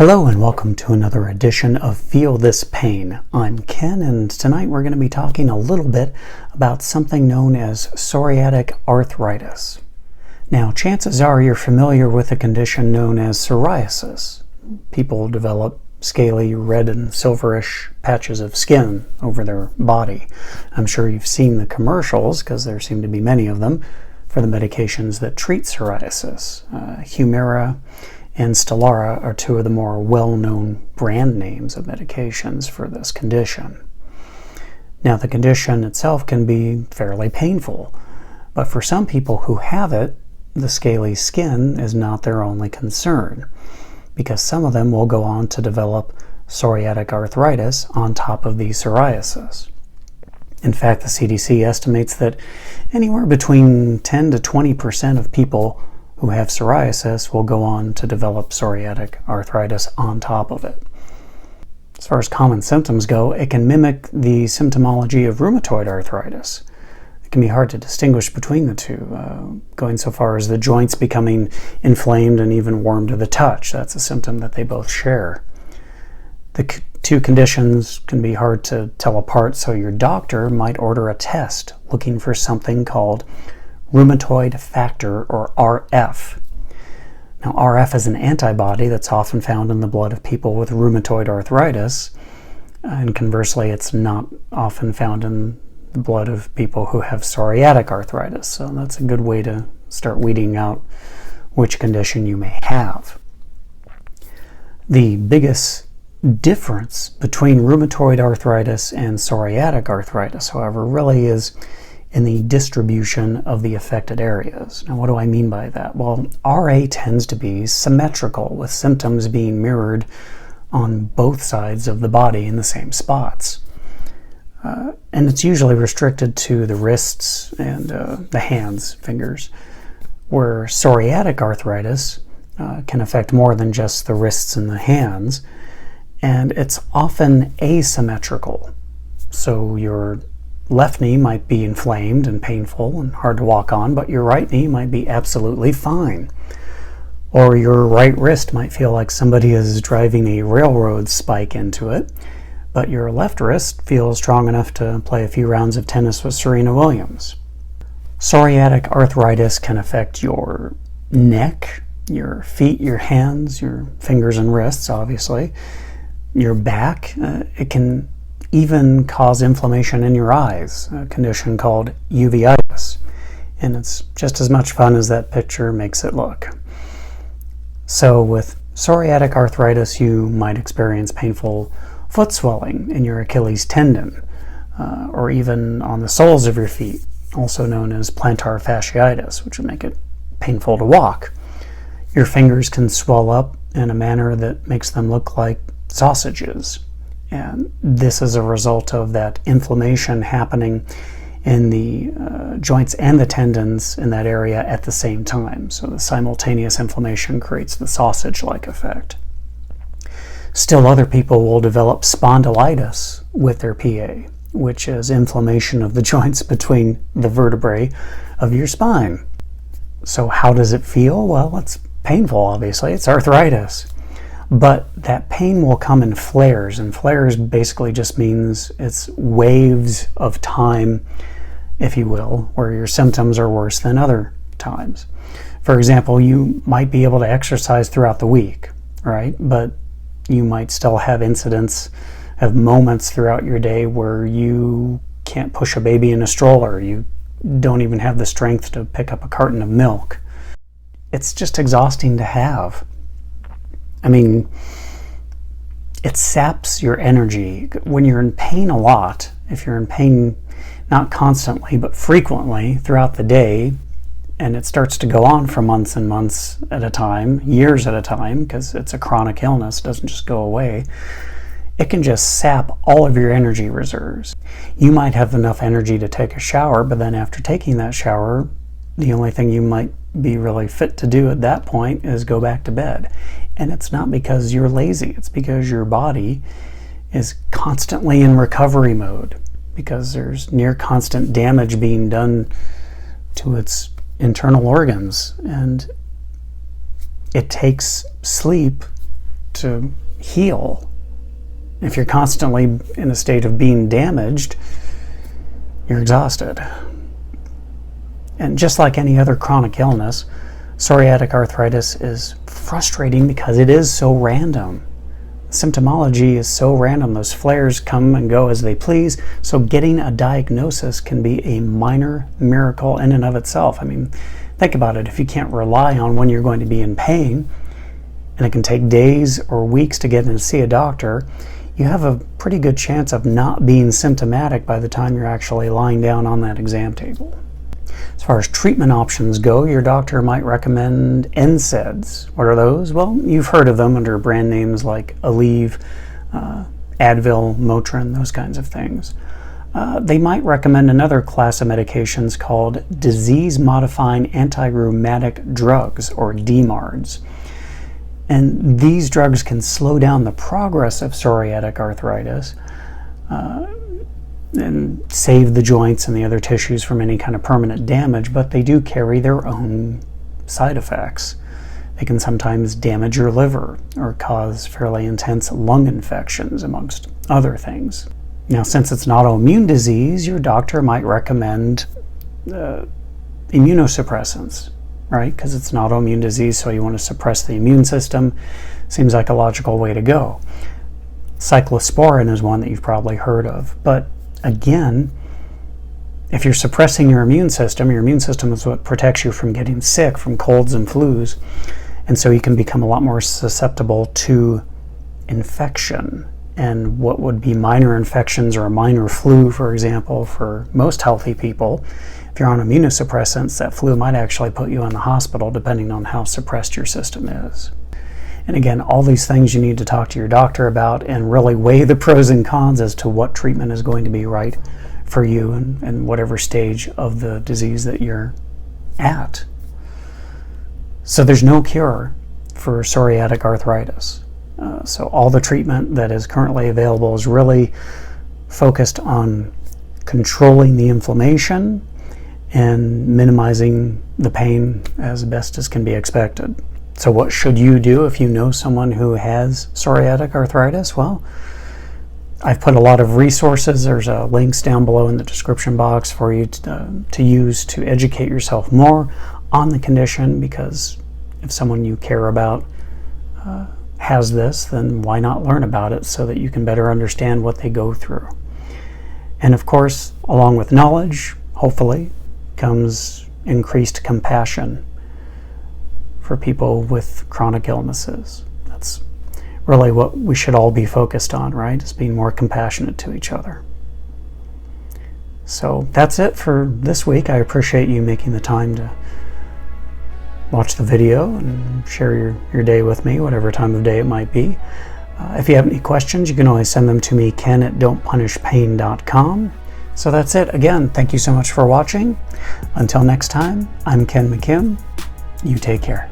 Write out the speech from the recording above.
Hello and welcome to another edition of Feel This Pain. I'm Ken, and tonight we're going to be talking a little bit about something known as psoriatic arthritis. Now, chances are you're familiar with a condition known as psoriasis. People develop scaly red and silverish patches of skin over their body. I'm sure you've seen the commercials, because there seem to be many of them, for the medications that treat psoriasis. Humira and Stelara are two of the more well-known brand names of medications for this condition. Now, the condition itself can be fairly painful, but for some people who have it, the scaly skin is not their only concern, because some of them will go on to develop psoriatic arthritis on top of the psoriasis. In fact, the CDC estimates that anywhere between 10 to 20% of people who have psoriasis will go on to develop psoriatic arthritis on top of it. As far as common symptoms go, it can mimic the symptomology of rheumatoid arthritis. It can be hard to distinguish between the two, going so far as the joints becoming inflamed and even warm to the touch. That's a symptom that they both share. The two conditions can be hard to tell apart, so your doctor might order a test looking for something called rheumatoid factor, or RF. Now, RF is an antibody that's often found in the blood of people with rheumatoid arthritis, and conversely, it's not often found in the blood of people who have psoriatic arthritis. So that's a good way to start weeding out which condition you may have. The biggest difference between rheumatoid arthritis and psoriatic arthritis, however, really is in the distribution of the affected areas. Now, what do I mean by that? Well, RA tends to be symmetrical, with symptoms being mirrored on both sides of the body in the same spots. And it's usually restricted to the wrists and the hands, fingers, where psoriatic arthritis can affect more than just the wrists and the hands, and it's often asymmetrical. So your left knee might be inflamed and painful and hard to walk on, but your right knee might be absolutely fine. Or your right wrist might feel like somebody is driving a railroad spike into it, but your left wrist feels strong enough to play a few rounds of tennis with Serena Williams. Psoriatic arthritis can affect your neck, your feet, your hands, your fingers and wrists, obviously, your back. It can even cause inflammation in your eyes, a condition called uveitis. And it's just as much fun as that picture makes it look. So with psoriatic arthritis, you might experience painful foot swelling in your Achilles tendon, or even on the soles of your feet, also known as plantar fasciitis, which would make it painful to walk. Your fingers can swell up in a manner that makes them look like sausages. And this is a result of that inflammation happening in the joints and the tendons in that area at the same time. So the simultaneous inflammation creates the sausage-like effect. Still, other people will develop spondylitis with their PA, which is inflammation of the joints between the vertebrae of your spine. So how does it feel? Well, it's painful, obviously. It's arthritis. But that pain will come in flares, and flares basically just means it's waves of time, if you will, where your symptoms are worse than other times. For example, you might be able to exercise throughout the week, right? But you might still have moments throughout your day where you can't push a baby in a stroller. You don't even have the strength to pick up a carton of milk. It's just exhausting to have. I mean, it saps your energy. When you're in pain a lot, if you're in pain not constantly but frequently throughout the day, and it starts to go on for months and months at a time, years at a time, because it's a chronic illness, it doesn't just go away, it can just sap all of your energy reserves. You might have enough energy to take a shower, but then after taking that shower, the only thing you might be really fit to do at that point is go back to bed. And it's not because you're lazy, it's because your body is constantly in recovery mode, because there's near constant damage being done to its internal organs, and it takes sleep to heal. If you're constantly in a state of being damaged, you're exhausted. And just like any other chronic illness, psoriatic arthritis is frustrating because it is so random. Symptomology is so random. Those flares come and go as they please. So getting a diagnosis can be a minor miracle in and of itself. I mean, think about it. If you can't rely on when you're going to be in pain, and it can take days or weeks to get in to see a doctor, you have a pretty good chance of not being symptomatic by the time you're actually lying down on that exam table. As far as treatment options go, your doctor might recommend NSAIDs. What are those? Well, you've heard of them under brand names like Aleve, Advil, Motrin, those kinds of things. They might recommend another class of medications called disease-modifying anti-rheumatic drugs, or DMARDs. And these drugs can slow down the progress of psoriatic arthritis and save the joints and the other tissues from any kind of permanent damage, but they do carry their own side effects. They can sometimes damage your liver or cause fairly intense lung infections, amongst other things. Now, since it's an autoimmune disease, your doctor might recommend immunosuppressants, right? Because it's an autoimmune disease, so you want to suppress the immune system. Seems like a logical way to go. Cyclosporin is one that you've probably heard of. But again, if you're suppressing your immune system is what protects you from getting sick, from colds and flus. And so you can become a lot more susceptible to infection. And what would be minor infections or a minor flu, for example, for most healthy people, if you're on immunosuppressants, that flu might actually put you in the hospital depending on how suppressed your system is. And again, all these things you need to talk to your doctor about and really weigh the pros and cons as to what treatment is going to be right for you and whatever stage of the disease that you're at. So there's no cure for psoriatic arthritis. So all the treatment that is currently available is really focused on controlling the inflammation and minimizing the pain as best as can be expected. So what should you do if you know someone who has psoriatic arthritis? Well, I've put a lot of resources. There's links down below in the description box for you to use to educate yourself more on the condition, because if someone you care about has this, then why not learn about it so that you can better understand what they go through. And of course, along with knowledge, hopefully, comes increased compassion for people with chronic illnesses. That's really what we should all be focused on, right? Is being more compassionate to each other. So that's it for this week. I appreciate you making the time to watch the video and share your day with me, whatever time of day it might be. If you have any questions, you can always send them to me, ken@don'tpunishpain.com. So that's it. Again, thank you so much for watching. Until next time, I'm Ken McKim. You take care.